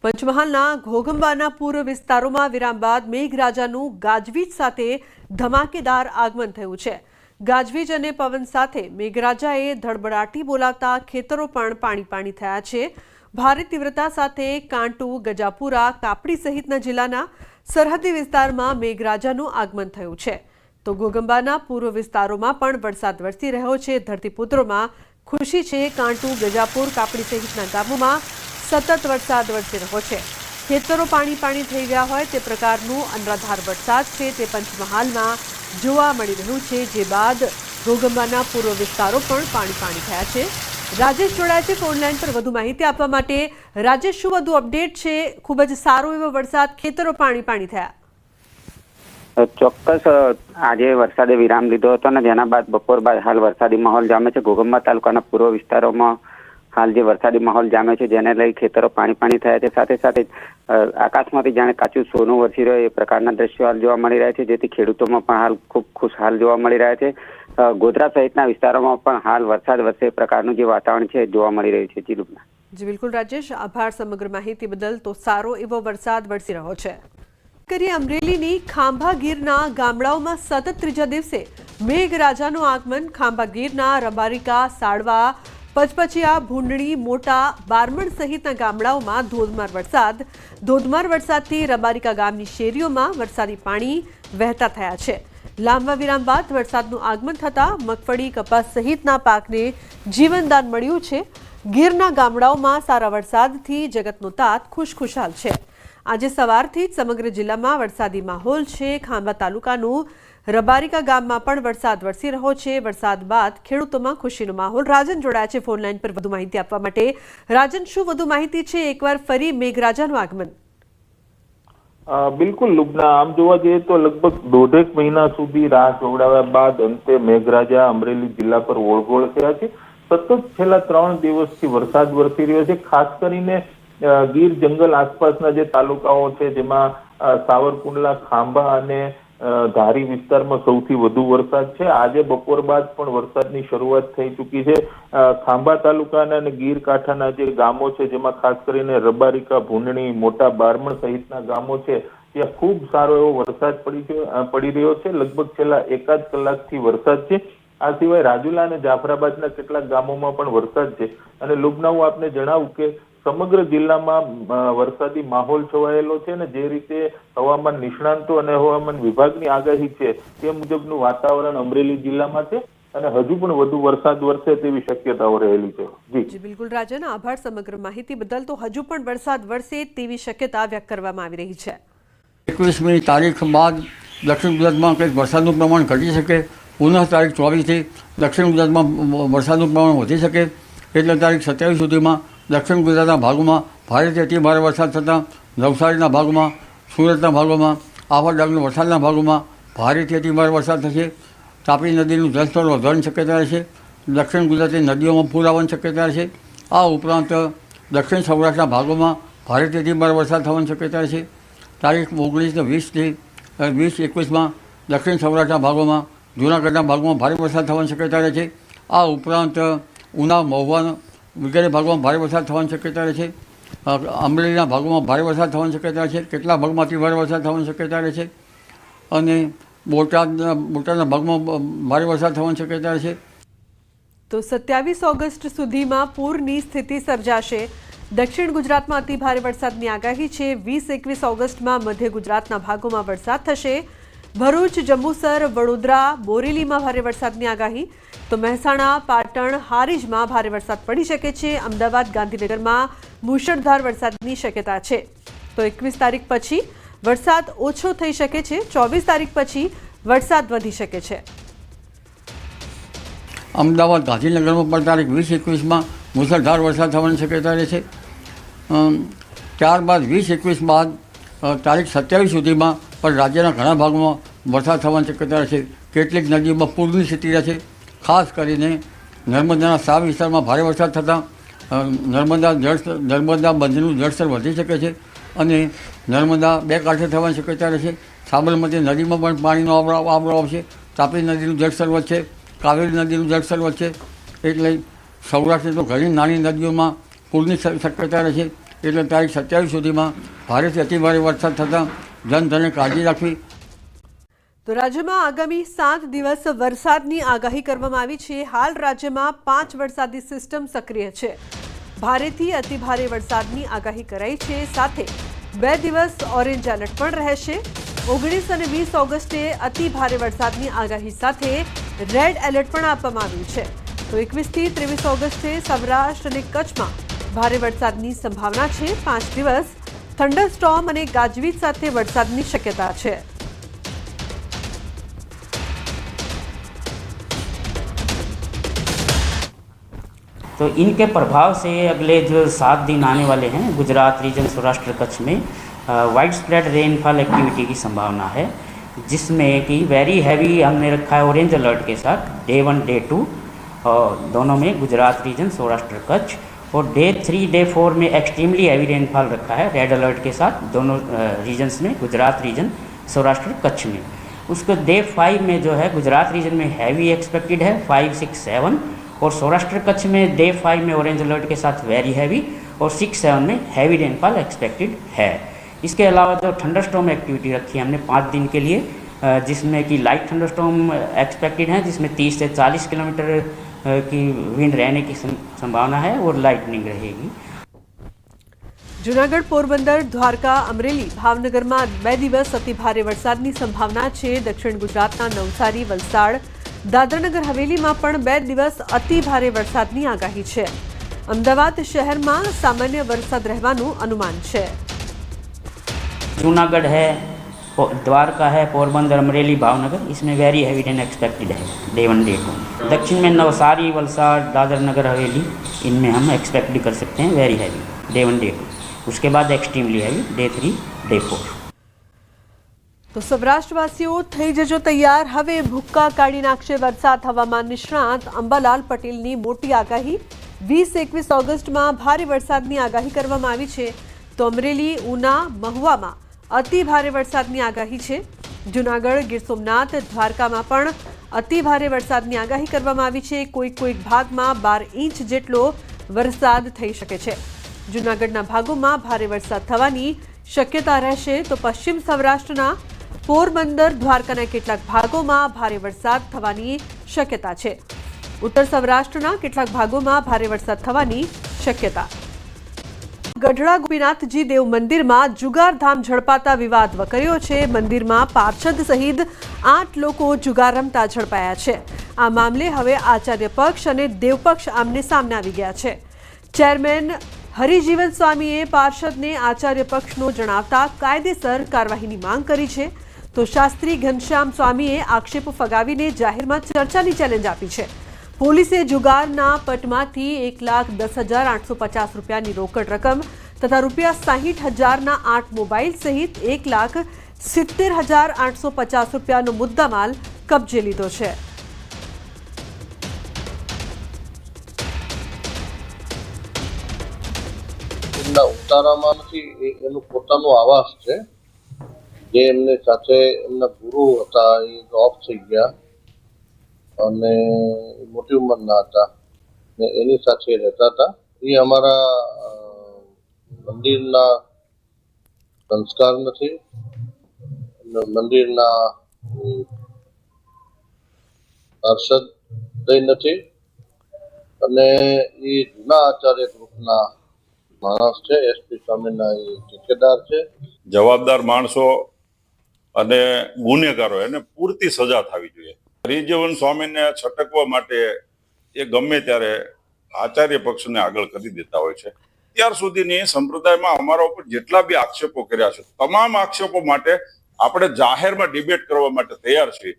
પંચમહાલના ઘોઘંબાના પૂર્વ વિસ્તારોમાં વિરામ બાદ મેઘરાજાનું ગાજવીજ સાથે ધમાકેદાર આગમન થયું છે। ગાજવીજ અને પવન સાથે મેઘરાજાએ ધડબડાટી બોલાવતા ખેતરો પણ પાણી થયા છે। ભારે તીવ્રતા સાથે કાંટુ, ગજાપુરા, કાપડી સહિતના જિલ્લાના સરહદી વિસ્તારમાં મેઘરાજાનું આગમન થયું છે। તો ઘોઘંબાના પૂર્વ વિસ્તારોમાં પણ વરસાદ વરસી રહ્યો છે। ધરતીપુત્રોમાં ખુશી છે। કાંટુ, ગજાપુર, કાપડી સહિતના ગામોમાં સતત વરસાદ વરસી રહ્યો છે। ખેતરો પાણી થઈ ગયા હોય તે પ્રકારનું અનરાધાર વરસાદ છે તે પંચમહાલમાં જોવા મળી રહ્યું છે। જે બાદ ઘોઘંબાના પૂર્વ વિસ્તારો પણ પાણી થયા છે। રાજેશ જોડાયા છે ફોન લાઈન પર વધુ માહિતી આપવા માટે। રાજેશ, શું વધુ અપડેટ છે? ખૂબ જ સારો એવો વરસાદ, ખેતરો પાણી થયા। ચોક્કસ આજે વરસાદે વિરામ લીધો હતો અને જેના બાદ બપોર બાદ હાલ વરસાદી માહોલ જામે છે। ઘોઘંબા તાલુકાના પૂર્વ વિસ્તારોમાં હાલ જે વરસાદી માહોલ જામે છે જેને લઈ ખેતરો પાણી થયા છે। સાથે સાથે આકાશમાંથી જાણે કાચું સોનું વરસી રહ્યો એ પ્રકારના દ્રશ્યો હાલ જોવા મળી રહ્યા છે, જેથી ખેડૂતોમાં પણ હાલ ખૂબ ખુશહાલ જોવા મળી રહ્યા છે। ગોધરા સહિતના વિસ્તારોમાં પણ હાલ વરસાદ વરસે પ્રકારનું જે વાતાવરણ છે જોવા મળી રહ્યું છે। જી લુબના। જી બિલકુલ રાજેશ, આભાર સમગ્ર માહિતી બદલ। તો સારો એવો વરસાદ વરસી રહ્યો છે। અમરેલીની ખાંભા ગીરના ગામડાઓમાં સતત ત્રીજા દિવસે મેઘરાજાનું આગમન। ખાંભા ગીરના રબારિકા, સાડવા, પચપચિયા, ભૂંડણી, મોટા, બારમણ સહિતના ગામડાઓમાં ધોધમાર વરસાદથી રબારિકા ગામની શેરીઓમાં વરસાદી પાણી વહેતા થયા છે। લાંબા વિરામ બાદ વરસાદનું આગમન થતાં મગફળી, કપાસ સહિતના પાકને જીવનદાન મળ્યું છે। ગીરના ગામડાઓમાં સારા વરસાદથી જગતનો તાત ખુશખુશાલ છે। આજે સવારથી જ સમગ્ર જિલ્લામાં વરસાદી માહોલ છે। ખાંભા તાલુકાનું રબારિકા ગામમાં પણ વરસાદ વરસી રહ્યો છે। વરસાદ બાદ ખેડૂતોમાં ખુશીનો માહોલ। રાજન જોડાયા છે ફોન લાઈન પર વધુ માહિતી આપવા માટે। રાજન, શું વધુ માહિતી છે? એકવાર ફરી મેઘરાજાનું આગમન। બિલકુલ લુબના, આમ જોવા જઈએ તો લગભગ 1.5 મહિના સુધી રાહ જોવડાવ્યા બાદ અંતે મેઘરાજા અમરેલી જિલ્લા પર ઓળગોળ થયા છે। સતત છેલ્લા 3 દિવસથી વરસાદ વરસી રહ્યો છે। ખાસ કરીને ગીર જંગલ આસપાસના જે તાલુકાઓ છે જેમાં સાવરકુંડલા, ખાંભા અને ધારી વિસ્તારમાં સૌથી વધુ વરસાદ છે। આજે બપોર બાદ પણ વરસાદની શરૂઆત થઈ ચૂકી છે। ખાંભા તાલુકાના અને ગીર કાંઠાના જે ગામો છે જેમાં ખાસ કરીને રબારિકા, ભૂંડણી, મોટા, બારમણ સહિતના ગામો છે ત્યાં ખૂબ સારો એવો વરસાદ પડી રહ્યો છે। લગભગ છેલ્લા 1.5 કલાકથી વરસાદ છે। આ સિવાય રાજુલા અને જાફરાબાદના કેટલાક ગામોમાં પણ વરસાદ છે। અને લુબના, હું આપને જણાવું કે સમગ્ર જિલ્લામાં વરસાદી માહોલ છવાયેલો છે અને જે રીતે હવામાન નિષ્ણાંતો અને હવામાન વિભાગની આગાહી છે તે મુજબનું વાતાવરણ અમરેલી જિલ્લામાં છે અને હજુ પણ વધુ વરસાદ વરસે તેવી શક્યતાઓ રહેલી છે। જી બિલકુલ રાજન, આભાર સમગ્ર માહિતી બદલ। તો હજુ પણ વરસાદ વરસે તેવી શક્યતા વ્યક્ત કરવામાં આવી રહી છે। 21મી તારીખ બાદ દક્ષિણ ગુજરાતમાં કંઈક વરસાદનું પ્રમાણ ઘટી શકે। પુનઃ તારીખ 24થી દક્ષિણ ગુજરાતમાં વરસાદનું પ્રમાણ વધી શકે। એટલે તારીખ 27 સુધીમાં દક્ષિણ ગુજરાતના ભાગોમાં ભારેથી અતિ ભારે વરસાદ થતાં નવસારીના ભાગોમાં, સુરતના ભાગોમાં, આહવા ડાંગના વરસાદના ભાગોમાં ભારેથી અતિ ભારે વરસાદ થશે। તાપી નદીનું જળસ્તર વધવાની શક્યતા રહેશે। દક્ષિણ ગુજરાતની નદીઓમાં પૂર આવવાની શક્યતા રહેશે। આ ઉપરાંત દક્ષિણ સૌરાષ્ટ્રના ભાગોમાં ભારેથી અતિ ભારે વરસાદ થવાની શક્યતા રહેશે। તારીખ 19 ને 20-21માં દક્ષિણ સૌરાષ્ટ્રના ભાગોમાં, જૂનાગઢના ભાગોમાં ભારે વરસાદ થવાની શક્યતા રહેશે। આ ઉપરાંત ઉના, મહુવા વગેરે ભાગોમાં ભારે વરસાદ થવાની શક્યતા રહેશે। અમરેલીના ભાગોમાં ભારે વરસાદ થવાની શક્યતા છે। કેટલાક ભાગમાં અતિ ભારે વરસાદ થવાની શક્યતા રહેશે અને બોટાદના ભાગમાં ભારે વરસાદ થવાની શક્યતા રહેશે। તો 27 ઓગસ્ટ સુધીમાં પૂરની સ્થિતિ સર્જાશે। દક્ષિણ ગુજરાતમાં અતિ ભારે વરસાદની આગાહી છે। 20-21 ઓગસ્ટમાં મધ્ય ગુજરાતના ભાગોમાં વરસાદ થશે। ભરૂચ, જંબુસર, વડોદરા, બોરેલીમાં ભારે વરસાદની આગાહી। તો મહેસાણા, પાટણ, હારીજમાં ભારે વરસાદ પડી શકે છે। અમદાવાદ, ગાંધીનગરમાં મુશળધાર વરસાદની શક્યતા છે। તો 21 તારીખ પછી વરસાદ ઓછો થઈ શકે છે। 24 તારીખ પછી વરસાદ વધી શકે છે। અમદાવાદ, ગાંધીનગરમાં પણ તારીખ 20-21માં મુશળધાર વરસાદ થવાની શક્યતા રહેશે। ત્યારબાદ 20-21 બાદ તારીખ 27 સુધીમાં પણ રાજ્યના ઘણા ભાગોમાં વરસાદ થવાની શક્યતા રહેશે। કેટલીક નદીઓમાં પૂરની સ્થિતિ રહેશે। ખાસ કરીને નર્મદાના સાવ વિસ્તારમાં ભારે વરસાદ થતાં નર્મદા બંધનું જળસ્તર વધી શકે છે અને નર્મદા 2 કાંઠે થવાની શક્યતા રહેશે। સાબરમતી નદીમાં પણ પાણીનો આવરો આવશે। તાપી નદીનું જળસ્તર વધશે। કાવેરી નદીનું જળસ્તર વધશે। એટલે સૌરાષ્ટ્રની તો ઘણી નાની નદીઓમાં પૂરની શક્યતા રહેશે। એટલે તારીખ 27 સુધીમાં ભારેથી અતિભારે વરસાદ થતાં જનધને કાળજી રાખવી. તો રાજ્યમાં આગામી 7 દિવસ વરસાદની આગાહી કરવામાં આવી છે. હાલ રાજ્યમાં 5 વરસાદી સિસ્ટમ સક્રિય છે. ભારેથી અતિભારે વરસાદની આગાહી કરાઈ છે. સાથે 2 દિવસ ઓરેન્જ એલર્ટ પણ રહેશે. 19 અને 20 ઓગસ્ટે અતિભારે વરસાદની આગાહી સાથે રેડ એલર્ટ પણ આપવામાં આવ્યું છે. તો 21 થી 23 ઓગસ્ટે સૌરાષ્ટ્ર અને કચ્છમાં ભારે વરસાદની સંભાવના છે. 5 દિવસ થંડરસ્ટોર્મ અને ગાજવીજ સાથે વરસાદની શક્યતા છે. तो इनके प्रभाव से अगले जो 7 दिन आने वाले हैं गुजरात रीजन सौराष्ट्र कच्छ में वाइड स्प्रेड रेनफॉल एक्टिविटी की संभावना है, जिसमें कि वेरी हैवी हमने रखा है ऑरेंज अलर्ट के साथ डे 1 डे 2 दोनों में गुजरात रीजन सौराष्ट्र कच्छ, और डे 3 डे 4 में एक्सट्रीमली हैवी रेनफॉल रखा है रेड अलर्ट के साथ दोनों रीजन्स में गुजरात रीजन सौराष्ट्र कच्छ में. उसको डे 5 में जो है गुजरात रीजन में हैवी एक्सपेक्टेड है 5, 6, 7, और सौराष्ट्र कच्छ में डे 5 में ऑरेंज अलर्ट के साथ वेरी हैवी और 6, 7 में हैवी रेनफॉल एक्सपेक्टेड है. इसके अलावा जो थंडरस्टॉर्म एक्टिविटी रखी है हमने 5 दिन के लिए, जिसमें कि लाइट थंडरस्टॉर्म एक्सपेक्टेड है, जिसमें 30 से 40 किलोमीटर की विंड रहने की संभावना है और लाइटनिंग रहेगी. જૂનાગઢ, પોરબંદર, દ્વારકા, અમરેલી, ભાવનગરમાં 2 દિવસ અતિભારે વરસાદની સંભાવના છે. દક્ષિણ ગુજરાતના નવસારી, વલસાડ, દાદરાનગર હવેલીમાં પણ 2 દિવસ અતિભારે વરસાદની આગાહી છે. અમદાવાદ શહેરમાં સામાન્ય વરસાદ રહેવાનું અનુમાન છે. जूनागढ़ है, द्वारका है, पोरबंदर, अमरेली, भावनगर, इसमें वेरी हैवी रेन एक्सपेक्टेड है डे 1 डे 2. दक्षिण में नवसारी, वलसाड, दादर नगर हवेली, इनमें हम एक्सपेक्ट कर सकते हैं वेरी हैवी डे 1 डे 2. उसके बाद एक्सट्रीमली हैवी डे 3 डे 4. તો સૌરાષ્ટ્રવાસીઓ થઈ જજો તૈયાર. હવે ભૂક્કા કાઢી નાખશે વરસાદ. હવામાન નિષ્ણાત અંબાલાલ પટેલની મોટી આગાહી. 20-21 ઓગસ્ટમાં ભારે વરસાદની આગાહી કરવામાં આવી છે. તો અમરેલી, ઉના, મહુવામાં અતિ ભારે વરસાદની આગાહી છે. જૂનાગઢ, ગીર સોમનાથ, દ્વારકામાં પણ અતિ ભારે વરસાદની આગાહી કરવામાં આવી છે. કોઈક ભાગમાં 12 ઇંચ જેટલો વરસાદ થઈ શકે છે. જૂનાગઢના ભાગોમાં ભારે વરસાદ થવાની શક્યતા રહેશે. તો પશ્ચિમ સૌરાષ્ટ્રના પોરબંદર, દ્વારકાના કેટલાક ભાગોમાં ભારે વરસાદ થવાની શક્યતા છે. ઉત્તર સૌરાષ્ટ્રના કેટલાક ભાગોમાં ભારે વરસાદ થવાની શક્યતા. ગઢડા ગોપીનાથજી દેવ મંદિરમાં જુગારધામ ઝડપાતા વિવાદ વકર્યો છે. મંદિરમાં પાર્ષદ સહિત 8 લોકો જુગાર રમતા ઝડપાયા છે. આ મામલે હવે આચાર્ય પક્ષ અને દેવપક્ષ આમને સામને આવી ગયા છે. ચેરમેન હરિજીવન સ્વામીએ પાર્ષદને આચાર્ય પક્ષનો જણાવતા કાયદેસર કાર્યવાહીની માંગ કરી છે. તો શાસ્ત્રી ઘનશ્યામ સ્વામીએ આક્ષેપો ફગાવીને જાહેરમાં ચર્ચાની ચેલેન્જ આપી છે. પોલીસે જુગારના પટમાંથી 1,10,850 રૂપિયાની રોકડ રકમ તથા ₹60,000ના 8 મોબાઈલ સહિત 1,70,850 રૂપિયાનો મુદ્દામાલ કબજે લીધો છે. એમના ઉતારામાં નથી, એનું પોતાનું આવાસ છે. જે એમની સાથે એમના ગુરુ હતા એ ઓફ થઈ ગયા અને મોટી ઉંમરના હતા ને એની સાથે રહેતા હતા. એ અમારા મંદિરના સંસ્કાર નથી, મંદિરના પાર્ષદ નથી અને એ જૂના આચાર્ય ગ્રુપના માણસ છે. એસપી સ્વામીના એ ઠેકેદાર છે. જવાબદાર માણસો અને ગુનેગારો એને પૂરતી સજા થવી જોઈએ. હરિજીવન સ્વામીને છટકવા માટે એ ગમે ત્યારે આચાર્ય પક્ષને આગળ કરી દેતા હોય છે. ત્યાર સુધીની સંપ્રદાયમાં અમારા ઉપર જેટલા બી આક્ષેપો કર્યા છે, તમામ આક્ષેપો માટે આપણે જાહેરમાં ડિબેટ કરવા માટે તૈયાર છીએ.